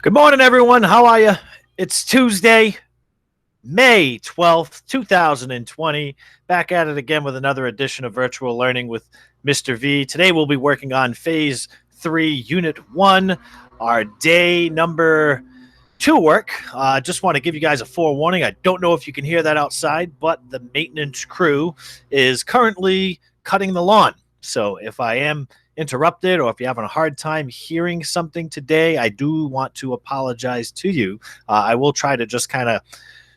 Good morning, everyone. How are you? It's Tuesday, May 12th, 2020. Back at it again with another edition of Virtual Learning with Mr. V. Today we'll be working on Phase 3, Unit 1, our day number 2 work. Just want to give you guys a forewarning. I don't know if you can hear that outside, but the maintenance crew is currently cutting the lawn. So if I am interrupted or if you're having a hard time hearing something today, I do want to apologize to you. I will try to just kind of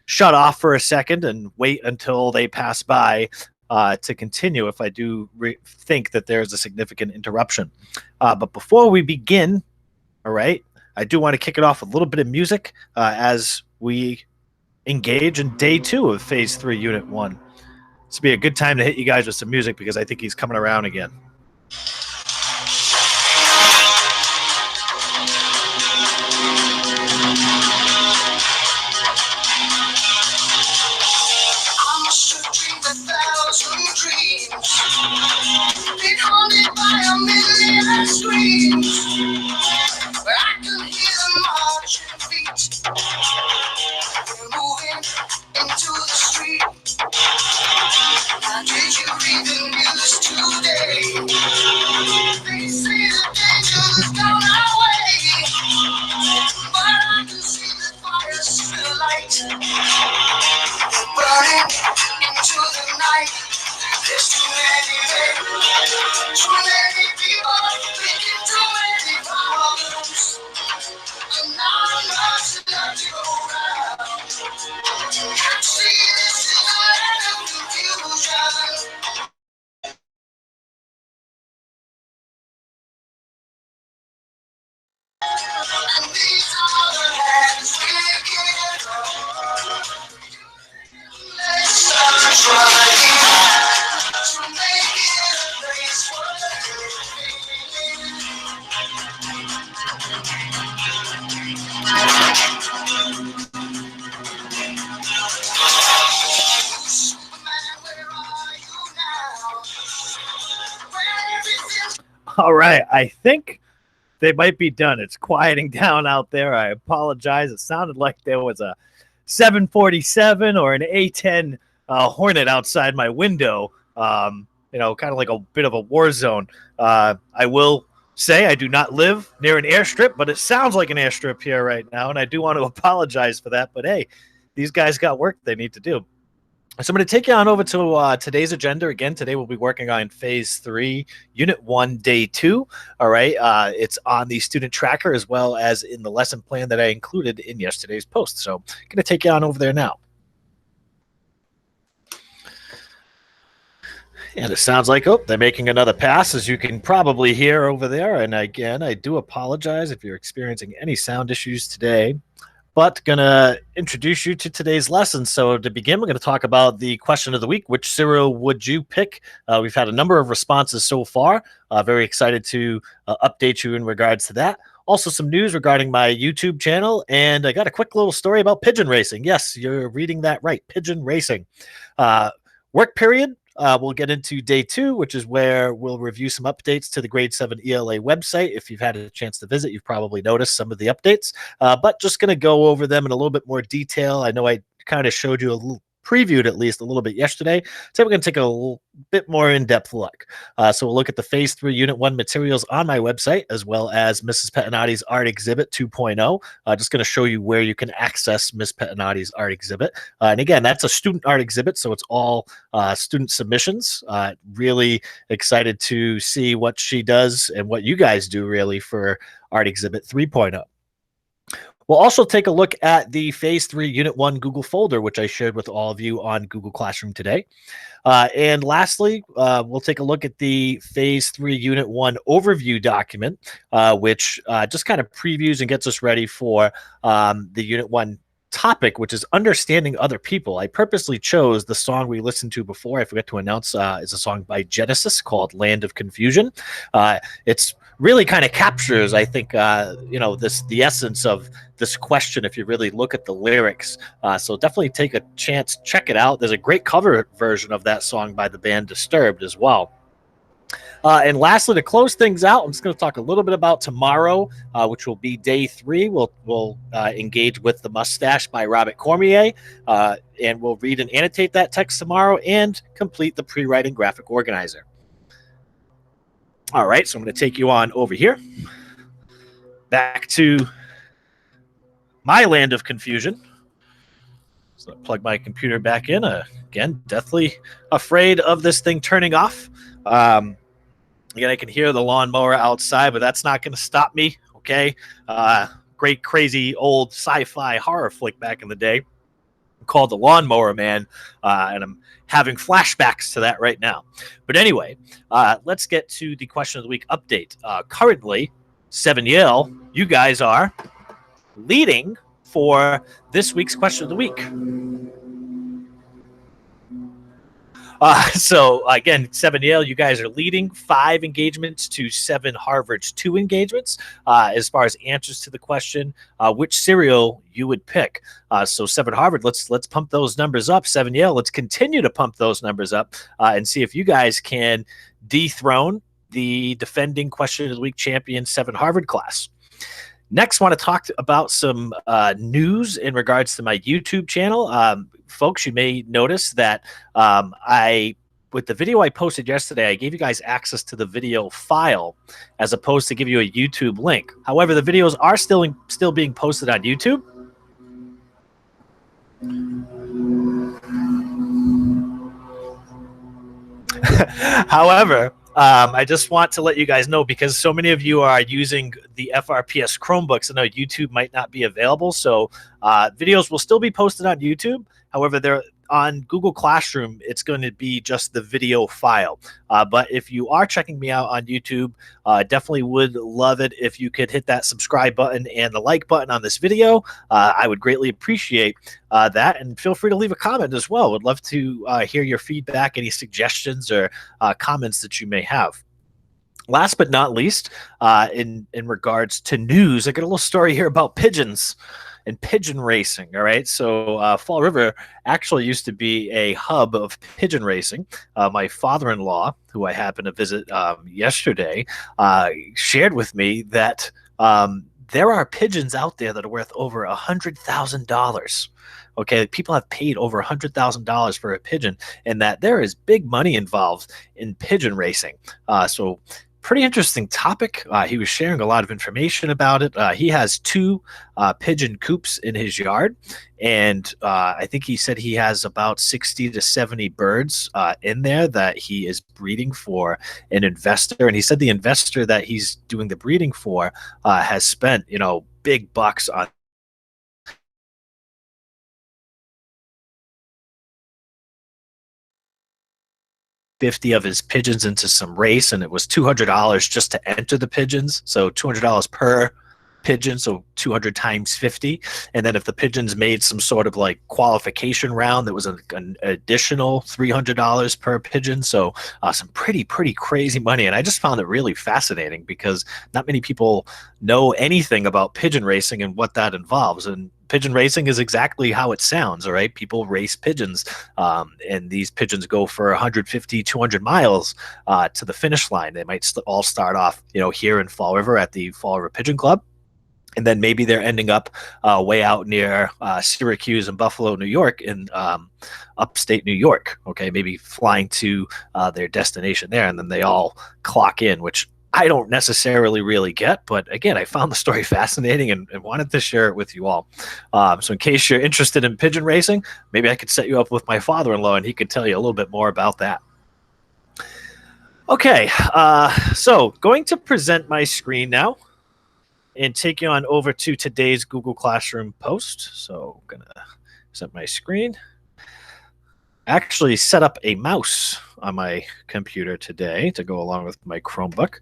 shut off for a second and wait until they pass by to continue if I do think that there's a significant interruption. But before we begin, all right, I do want to kick it off with a little bit of music as we engage in day 2 of Phase 3, Unit 1. This would be a good time to hit you guys with some music because I think he's coming around again. Been haunted by a million screams, but I can hear the marching feet. We're moving into the street. How did you read the news today? They say the danger's gone our way, but I can see the fire still light, burning into the night. There's too many people thinking too many problems, and not enough love to go around. Can't see this is a land of confusion. And these are the hands we give up. Let's start trying. To make it a place worth All right, I think they might be done. It's quieting down out there. I apologize. It sounded like there was a 747 or an A-10 Hornet outside my window. Kind of like a bit of a war zone. I will say I do not live near an airstrip, but it sounds like an airstrip here right now, and I do want to apologize for that. But hey, these guys got work they need to do. So I'm going to take you on over to today's agenda. Again, today we'll be working on Phase 3, Unit 1, Day 2. All right. It's on the student tracker as well as in the lesson plan that I included in yesterday's post. So I'm going to take you on over there now. And it sounds like, they're making another pass, as you can probably hear over there. And again, I do apologize if you're experiencing any sound issues today. But going to introduce you to today's lesson. So to begin, we're going to talk about the question of the week. Which cereal would you pick? We've had a number of responses so far. Very excited to update you in regards to that. Also, some news regarding my YouTube channel. And I got a quick little story about pigeon racing. Yes, you're reading that right. Pigeon racing. Work period. We'll get into day 2, which is where we'll review some updates to the grade 7 ELA website. If you've had a chance to visit, you've probably noticed some of the updates, but just going to go over them in a little bit more detail. I know I kind of showed you a little previewed at least a little bit yesterday. So we're going to take a little bit more in-depth look. So we'll look at the Phase 3 Unit 1 materials on my website, as well as Mrs. Pettinotti's Art Exhibit 2.0. Just going to show you where you can access Miss Pettinotti's art exhibit. And again, that's a student art exhibit, so it's all student submissions. Really excited to see what she does and what you guys do really for Art Exhibit 3.0. We'll also take a look at the Phase 3 Unit 1 Google folder, which I shared with all of you on Google Classroom today. And lastly, we'll take a look at the Phase 3 Unit 1 overview document, which just kind of previews and gets us ready for the Unit 1 topic, which is understanding other people. I purposely chose the song we listened to before. I forgot to announce is a song by Genesis called Land of Confusion. It's really kind of captures, I think, the essence of this question if you really look at the lyrics. So definitely take a chance, check it out. There's a great cover version of that song by the band Disturbed as well. And lastly, to close things out, I'm just going to talk a little bit about tomorrow, which will be day 3. We'll engage with The Mustache by Robert Cormier, and we'll read and annotate that text tomorrow and complete the pre-writing graphic organizer. All right, so I'm going to take you on over here, back to my land of confusion. So plug my computer back in. Again, deathly afraid of this thing turning off. Again, I can hear the lawnmower outside, but that's not going to stop me, okay? Great, crazy, old sci-fi horror flick back in the day called The Lawnmower Man, and I'm having flashbacks to that right now. But anyway, let's get to the question of the week update. Currently, 7 Yale, you guys are leading for this week's question of the week. So again, 7 Yale, you guys are leading 5 engagements to 7 Harvard's 2 engagements. As far as answers to the question, which cereal you would pick. So 7 Harvard, let's pump those numbers up. 7 Yale, let's continue to pump those numbers up and see if you guys can dethrone the defending question of the week champion 7 Harvard class. Next, want to talk about some news in regards to my YouTube channel. Folks, you may notice that with the video I posted yesterday, I gave you guys access to the video file as opposed to give you a YouTube link. However, the videos are still being posted on YouTube. However, I just want to let you guys know, because so many of you are using the FRPS Chromebooks, and know YouTube might not be available. So videos will still be posted on YouTube. However, they're on Google Classroom. It's going to be just the video file. But if you are checking me out on YouTube, definitely would love it if you could hit that subscribe button and the like button on this video. I would greatly appreciate that. And feel free to leave a comment as well. Would love to hear your feedback, any suggestions or comments that you may have. Last but not least, in regards to news, I got a little story here about pigeons and pigeon racing. All right, so Fall River actually used to be a hub of pigeon racing. My father-in-law, who I happened to visit yesterday, shared with me that there are pigeons out there that are worth over $100,000. Okay, people have paid over $100,000 for a pigeon, and that there is big money involved in pigeon racing. So pretty interesting topic. He was sharing a lot of information about it. He has 2 pigeon coops in his yard, and I think he said he has about 60 to 70 birds in there that he is breeding for an investor. And he said the investor that he's doing the breeding for has spent, big bucks on of his pigeons into some race, and it was $200 just to enter the pigeons. So $200 per pigeon, so 200 times 50. And then if the pigeons made some sort of like qualification round, that was an additional $300 per pigeon. So some pretty crazy money. And I just found it really fascinating, because not many people know anything about pigeon racing and what that involves. And pigeon racing is exactly how it sounds. All right, people race pigeons, and these pigeons go for 150, 200 miles to the finish line. They might all start off, here in Fall River at the Fall River Pigeon Club, and then maybe they're ending up way out near Syracuse and Buffalo, New York, in upstate New York. Okay, maybe flying to their destination there, and then they all clock in, which I don't necessarily really get. But again, I found the story fascinating and wanted to share it with you all. So in case you're interested in pigeon racing, maybe I could set you up with my father-in-law, and he could tell you a little bit more about that. Okay, so going to present my screen now and take you on over to today's Google Classroom post. So I'm going to set my screen. Actually set up a mouse on my computer today to go along with my Chromebook.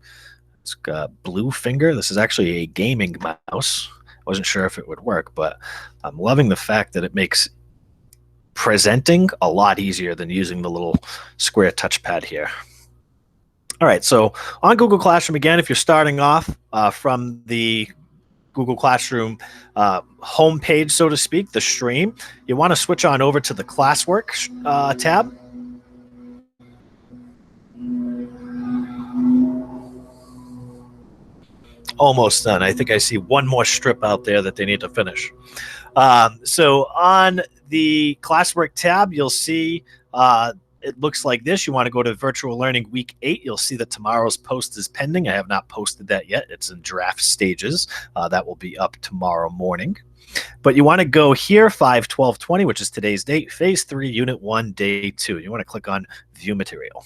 It's got blue finger. This is actually a gaming mouse. I wasn't sure if it would work, but I'm loving the fact that it makes presenting a lot easier than using the little square touchpad here. All right, so on Google Classroom, again, if you're starting off from the Google Classroom homepage, so to speak, the stream, you want to switch on over to the classwork tab. almost done. I think I see one more strip out there that they need to finish. So on the classwork tab, you'll see it looks like this. You want to go to Virtual Learning Week 8. You'll see that tomorrow's post is pending. I have not posted that yet. It's in draft stages. That will be up tomorrow morning. But you want to go here, 5/12/20, which is today's date, Phase 3, Unit 1, Day 2. You want to click on View Material.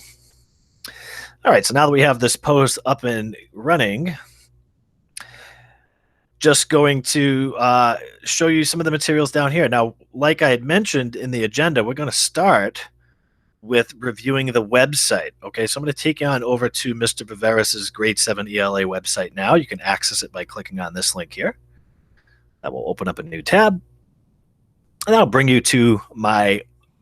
All right, so now that we have this post up and running, just going to show you some of the materials down here. Now, like I had mentioned in the agenda, we're going to start with reviewing the website. Okay, so I'm going to take you on over to Mr. Viveiros' Grade 7 ELA website now. You can access it by clicking on this link here. That will open up a new tab. And that'll bring you to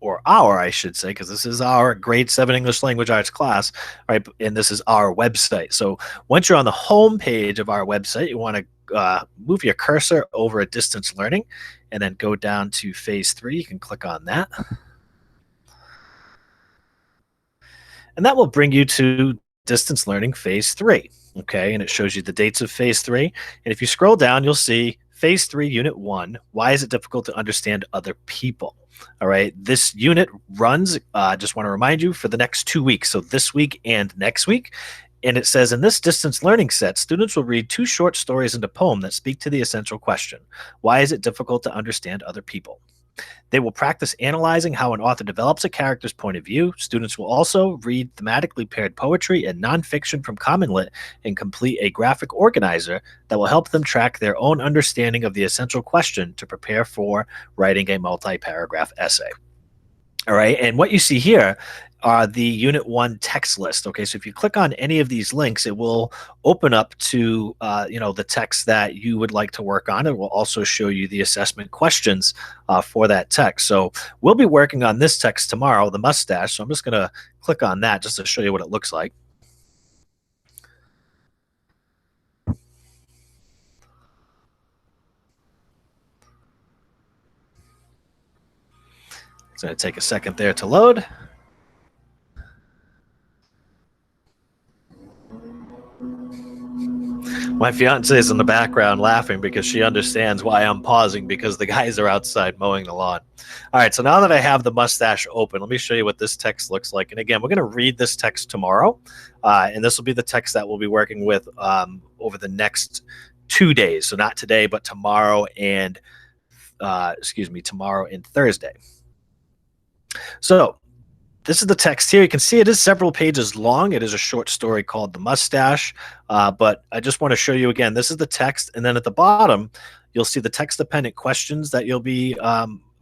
I should say, because this is our Grade 7 English Language Arts class, right? And this is our website. So once you're on the home page of our website, you want to move your cursor over at Distance Learning and then go down to Phase 3. You can click on that. And that will bring you to Distance Learning Phase 3. Okay, and it shows you the dates of Phase 3. And if you scroll down, you'll see Phase 3, Unit 1, why is it difficult to understand other people? All right, this unit runs, just want to remind you, for the next 2 weeks, so this week and next week. And it says, in this distance learning set, students will read 2 short stories and a poem that speak to the essential question: why is it difficult to understand other people? They will practice analyzing how an author develops a character's point of view. Students will also read thematically paired poetry and nonfiction from Common Lit and complete a graphic organizer that will help them track their own understanding of the essential question to prepare for writing a multi-paragraph essay. All right, and what you see here are the Unit 1 text list. Okay, so if you click on any of these links, it will open up to the text that you would like to work on. It will also show you the assessment questions for that text. So we'll be working on this text tomorrow, the mustache. So I'm just going to click on that just to show you what it looks like. It's going to take a second there to load. My fiance is in the background laughing because she understands why I'm pausing, because the guys are outside mowing the lawn. All right, so now that I have the mustache open, let me show you what this text looks like. And again, we're going to read this text tomorrow, and this will be the text that we'll be working with over the next 2 days. So not today, but tomorrow and tomorrow and Thursday. So this is the text here. You can see it is several pages long. It is a short story called The Mustache, but I just want to show you again, this is the text, and then at the bottom, you'll see the text-dependent questions that you'll be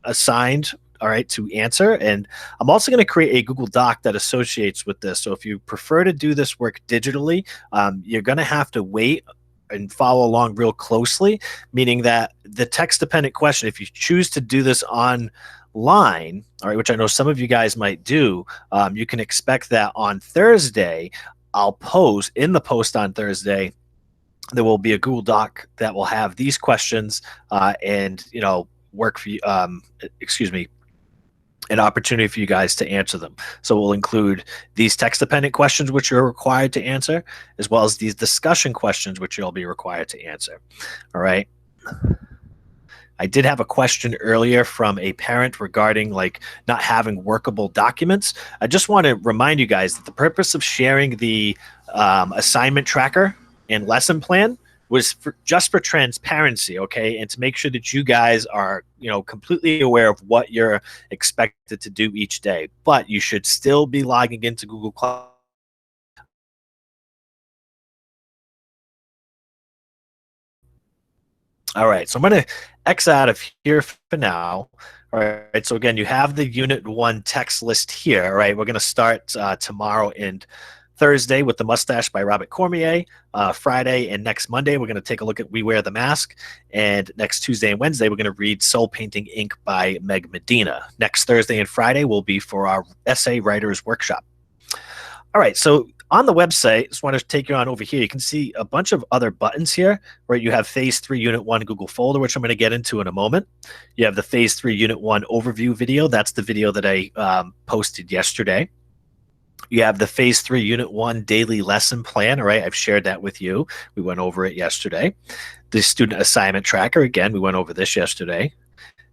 assigned, all right, to answer. And I'm also going to create a Google Doc that associates with this. So if you prefer to do this work digitally, you're going to have to wait and follow along real closely, meaning that the text-dependent question, if you choose to do this online, all right, which I know some of you guys might do, you can expect that on Thursday, I'll post in the post on Thursday, there will be a Google Doc that will have these questions and, work for you, an opportunity for you guys to answer them. So we'll include these text-dependent questions, which you're required to answer, as well as these discussion questions, which you'll be required to answer. All right. I did have a question earlier from a parent regarding not having workable documents. I just want to remind you guys that the purpose of sharing the assignment tracker and lesson plan was just for transparency, okay, and to make sure that you guys are completely aware of what you're expected to do each day. But you should still be logging into Google Cloud. All right, so I'm going to X out of here for now. All right, so again, you have the Unit 1 text list here. All right, we're going to start tomorrow and Thursday with The Mustache by Robert Cormier. Friday and next Monday, we're going to take a look at We Wear the Mask. And next Tuesday and Wednesday, we're going to read Soul Painting Ink by Meg Medina. Next Thursday and Friday will be for our essay writers workshop. All right, so on the website, just want to take you on over here. You can see a bunch of other buttons here where you have Phase 3 Unit 1 Google folder, which I'm going to get into in a moment. You have the Phase 3 Unit 1 overview video. That's the video that I posted yesterday. You have the phase 3 unit 1 daily lesson plan. All right, I've shared that with you. We went over it yesterday. The student assignment tracker, again, we went over this yesterday.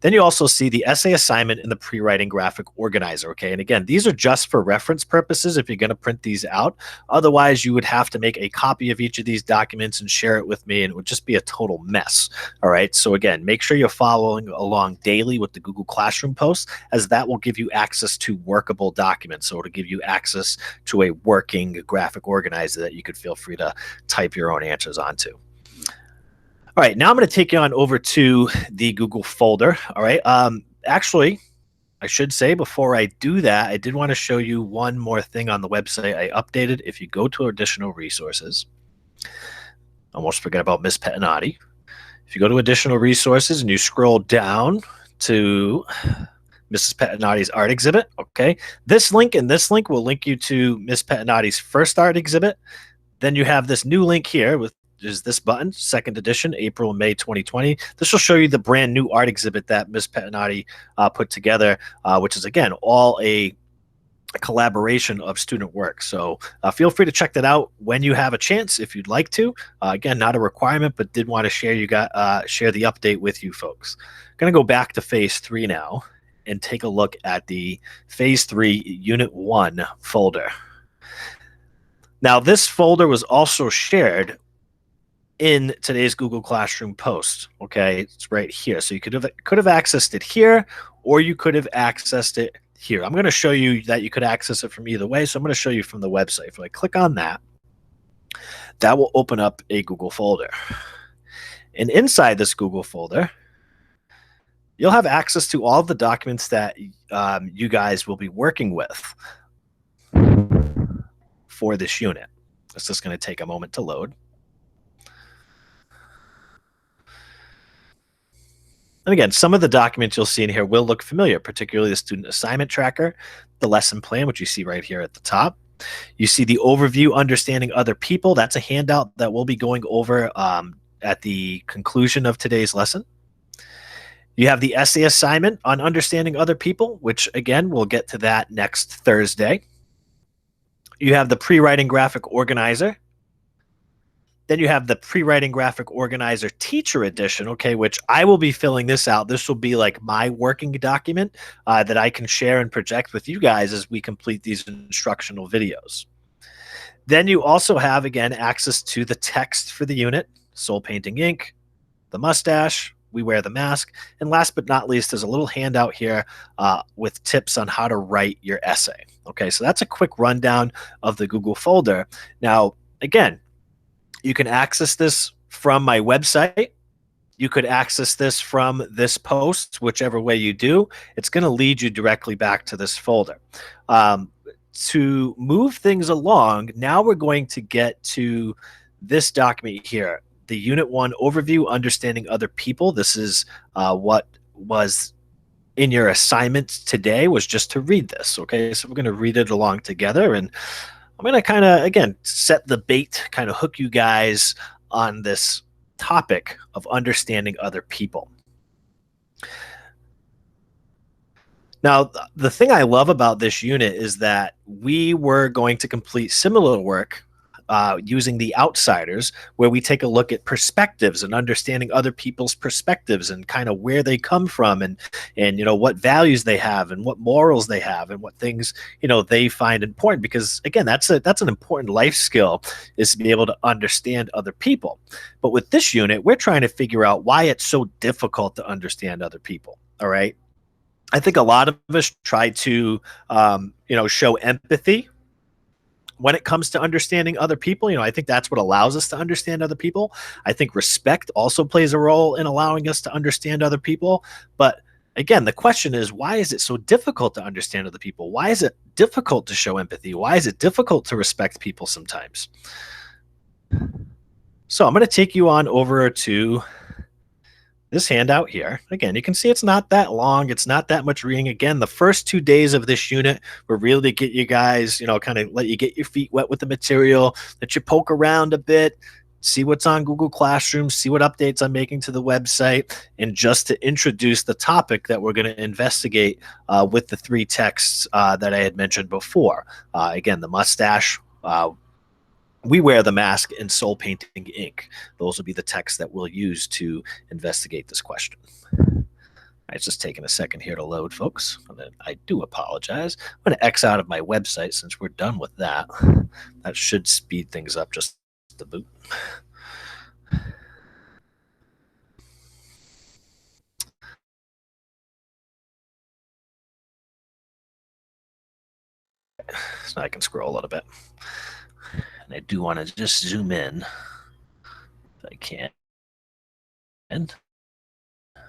Then you also see the essay assignment and the pre-writing graphic organizer, okay? And again, these are just for reference purposes if you're going to print these out. Otherwise, you would have to make a copy of each of these documents and share it with me, and it would just be a total mess, all right? So again, make sure you're following along daily with the Google Classroom posts, as that will give you access to workable documents. So it'll give you access to a working graphic organizer that you could feel free to type your own answers onto. All right, now I'm going to take you on over to the Google folder. All right. Actually, I should say before I do that, I did want to show you one more thing on the website I updated. If you go to additional resources, almost forget about Miss Pettinotti. If you go to additional resources and you scroll down to Mrs. Pettinotti's art exhibit, okay, this link and this link will link you to Miss Pettinotti's first art exhibit. Then you have this new link here with is this button, second edition, April and May 2020. This will show you the brand new art exhibit that Ms. Pettinotti put together, which is, again, all a collaboration of student work. So feel free to check that out when you have a chance if you'd like to. Again, not a requirement, but did want to share share the update with you folks. I'm going to go back to phase 3 now and take a look at the phase 3 unit 1 folder. Now, this folder was also shared in today's Google Classroom post. Okay, it's right here. So you could have accessed it here, or you could have accessed it here. I'm going to show you that you could access it from either way. So I'm going to show you from the website. If I click on that, that will open up a Google folder. And inside this Google folder, you'll have access to all of the documents that you guys will be working with for this unit. It's just going to take a moment to load. And again, some of the documents you'll see in here will look familiar, particularly the student assignment tracker, the lesson plan, which you see right here at the top. You see the overview, understanding other people. That's a handout that we'll be going over at the conclusion of today's lesson. You have the essay assignment on understanding other people, which, again, we'll get to that next Thursday. You have the pre-writing graphic organizer. Then you have the pre-writing graphic organizer teacher edition, okay, which I will be filling this out. This will be like my working document that I can share and project with you guys as we complete these instructional videos. Then you also have, again, access to the text for the unit, Soul Painting Ink, the mustache, we wear the mask, and last but not least, there's a little handout here with tips on how to write your essay. Okay, so that's a quick rundown of the Google folder. Now, again, you can access this from my website. You could access this from this post, whichever way you do. It's going to lead you directly back to this folder. To move things along, now we're going to get to this document here, the Unit 1 Overview, Understanding Other People. This is what was in your assignment today, was just to read this. Okay, so we're going to read it along together, and I'm going to kind of, again, set the bait, kind of hook you guys on this topic of understanding other people. Now, the thing I love about this unit is that we were going to complete similar work using the Outsiders, where we take a look at perspectives and understanding other people's perspectives and kind of where they come from, and you know, what values they have and what morals they have and what things, you know, they find important. Because again, that's an important life skill, is to be able to understand other people. But with this unit, we're trying to figure out why it's so difficult to understand other people. All right, I think a lot of us try to you know, show empathy when it comes to understanding other people. You know, I think that's what allows us to understand other people. I think respect also plays a role in allowing us to understand other people. But again, the question is, why is it so difficult to understand other people? Why is it difficult to show empathy? Why is it difficult to respect people sometimes? So I'm going to take you on over to this handout here. Again, you can see it's not that long. It's not that much reading. Again, the first 2 days of this unit were really to get you guys, you know, kind of let you get your feet wet with the material, let you poke around a bit, see what's on Google Classroom, see what updates I'm making to the website, and just to introduce the topic that we're going to investigate with the three texts that I had mentioned before. Again, the mustache, we wear the mask, and soul painting ink. Those will be the texts that we'll use to investigate this question. It's just taking a second here to load, folks. I do apologize. I'm going to X out of my website since we're done with that. That should speed things up just a boot. So I can scroll a little bit. And I do want to just zoom in if I can. And you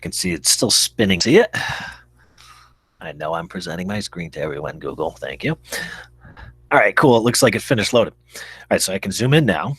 can see it's still spinning. See it? I know I'm presenting my screen to everyone, Google. Thank you. All right, cool. It looks like it finished loading. All right, so I can zoom in now.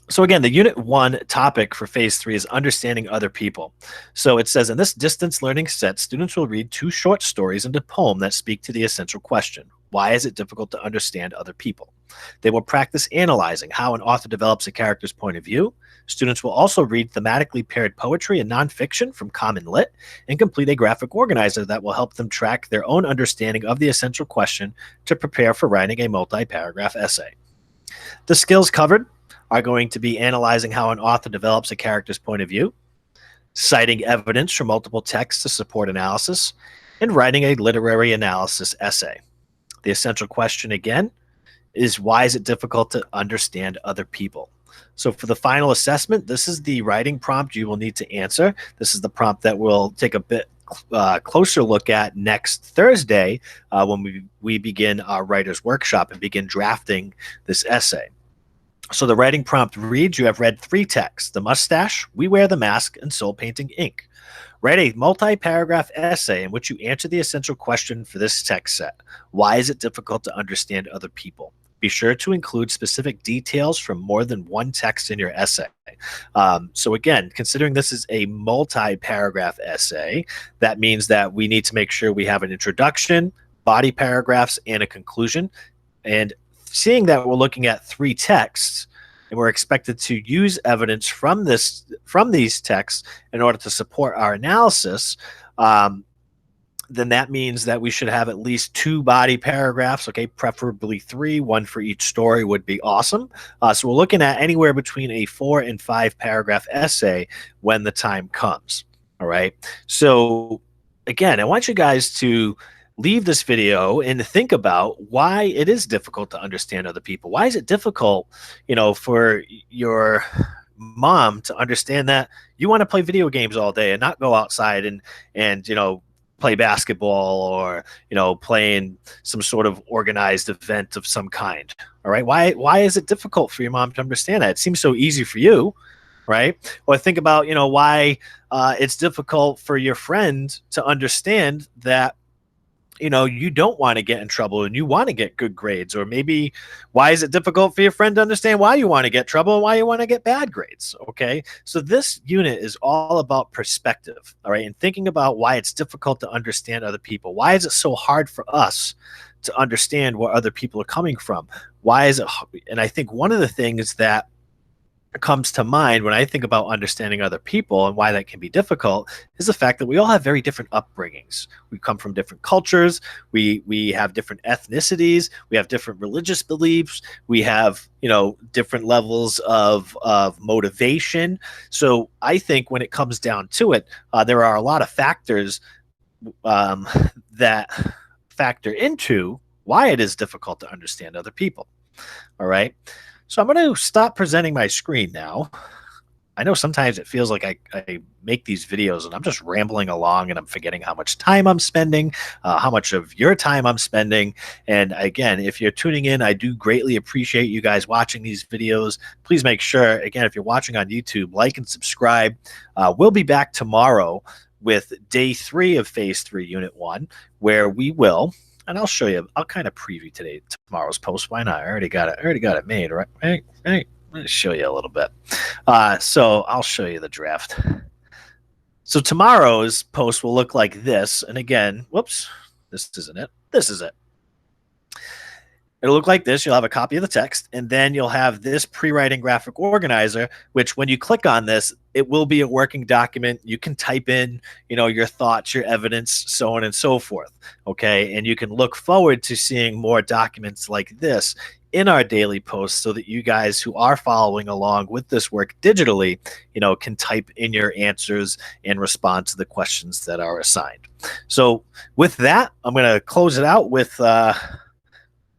So again, the Unit 1 topic for Phase 3 is understanding other people. So it says, in this distance learning set, students will read 2 short stories and a poem that speak to the essential question: why is it difficult to understand other people? They will practice analyzing how an author develops a character's point of view. Students will also read thematically paired poetry and nonfiction from Common Lit and complete a graphic organizer that will help them track their own understanding of the essential question to prepare for writing a multi-paragraph essay. The skills covered are going to be analyzing how an author develops a character's point of view, citing evidence from multiple texts to support analysis, and writing a literary analysis essay. The essential question, again, is why is it difficult to understand other people? So for the final assessment, this is the writing prompt you will need to answer. This is the prompt that we'll take a bit closer look at next Thursday when we begin our writer's workshop and begin drafting this essay. So the writing prompt reads, you have read 3 texts: the mustache, we wear the mask, and soul painting ink. Write a multi-paragraph essay in which you answer the essential question for this text set: why is it difficult to understand other people? Be sure to include specific details from more than one text in your essay. So again, considering this is a multi-paragraph essay, that means that we need to make sure we have an introduction, body paragraphs, and a conclusion. And seeing that we're looking at 3 texts and we're expected to use evidence from these texts in order to support our analysis, then that means that we should have at least 2 body paragraphs, okay, preferably 3, 1 for each story would be awesome. So we're looking at anywhere between a 4 and 5 paragraph essay when the time comes, all right? So again, I want you guys to leave this video and think about why it is difficult to understand other people. Why is it difficult, for your mom to understand that you want to play video games all day and not go outside and play basketball or playing some sort of organized event of some kind? All right, why is it difficult for your mom to understand that? It seems so easy for you, right? Or think about why it's difficult for your friend to understand that you don't want to get in trouble and you want to get good grades. Or maybe why is it difficult for your friend to understand why you want to get trouble and why you want to get bad grades? Okay. So this unit is all about perspective. All right. And thinking about why it's difficult to understand other people. Why is it so hard for us to understand where other people are coming from? Why is it? And I think one of the things that comes to mind when I think about understanding other people and why that can be difficult is the fact that we all have very different upbringings. We come from different cultures. We have different ethnicities. We have different religious beliefs. We have, different levels of motivation. So I think when it comes down to it, there are a lot of factors that factor into why it is difficult to understand other people. All right. So I'm going to stop presenting my screen now. I know sometimes it feels like I make these videos and I'm just rambling along and I'm forgetting how much time I'm spending, how much of your time I'm spending. And again, if you're tuning in, I do greatly appreciate you guys watching these videos. Please make sure, again, if you're watching on YouTube, like and subscribe. We'll be back tomorrow with day 3 of Phase 3, Unit 1, where we will... And I'll show you. I'll kind of preview tomorrow's post. Why not? I already got it made, right? Hey, let me show you a little bit. So I'll show you the draft. So tomorrow's post will look like this. And again, whoops, this isn't it. This is it. It'll look like this. You'll have a copy of the text, and then you'll have this pre-writing graphic organizer, which when you click on this, it will be a working document. You can type in, your thoughts, your evidence, so on and so forth. Okay. And you can look forward to seeing more documents like this in our daily posts so that you guys who are following along with this work digitally, can type in your answers and respond to the questions that are assigned. So with that, I'm going to close it out with,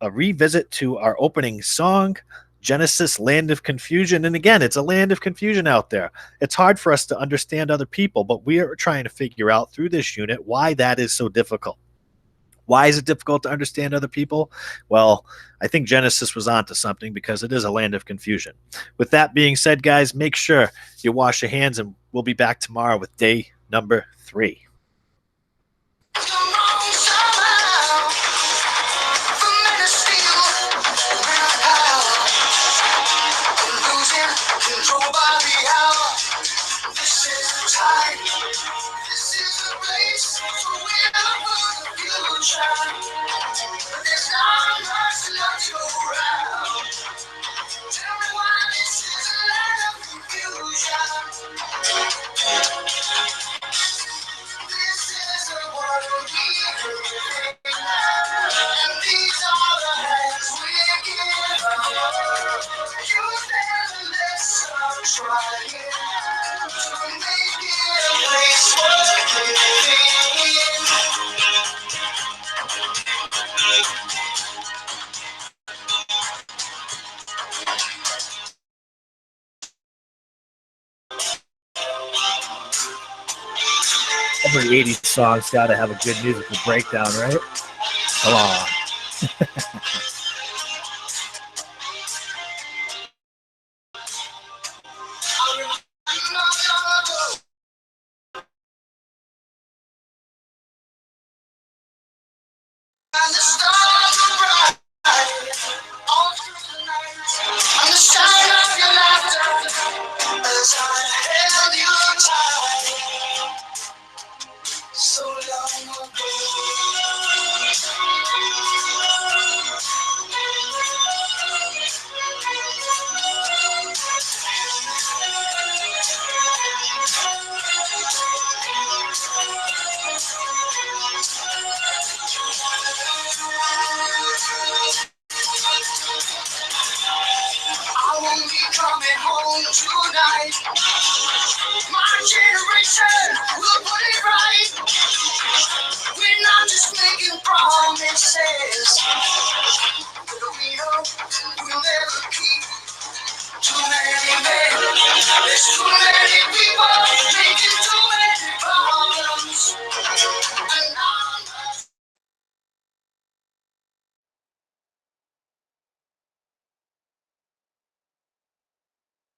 a revisit to our opening song, Genesis, Land of Confusion. And again, it's a land of confusion out there. It's hard for us to understand other people, but we are trying to figure out through this unit why that is so difficult. Why is it difficult to understand other people? Well, I think Genesis was onto something because it is a land of confusion. With that being said, guys, make sure you wash your hands, and we'll be back tomorrow with day number 3. Every 80s song's got to have a good musical breakdown, right? Come on. We're not just making promises.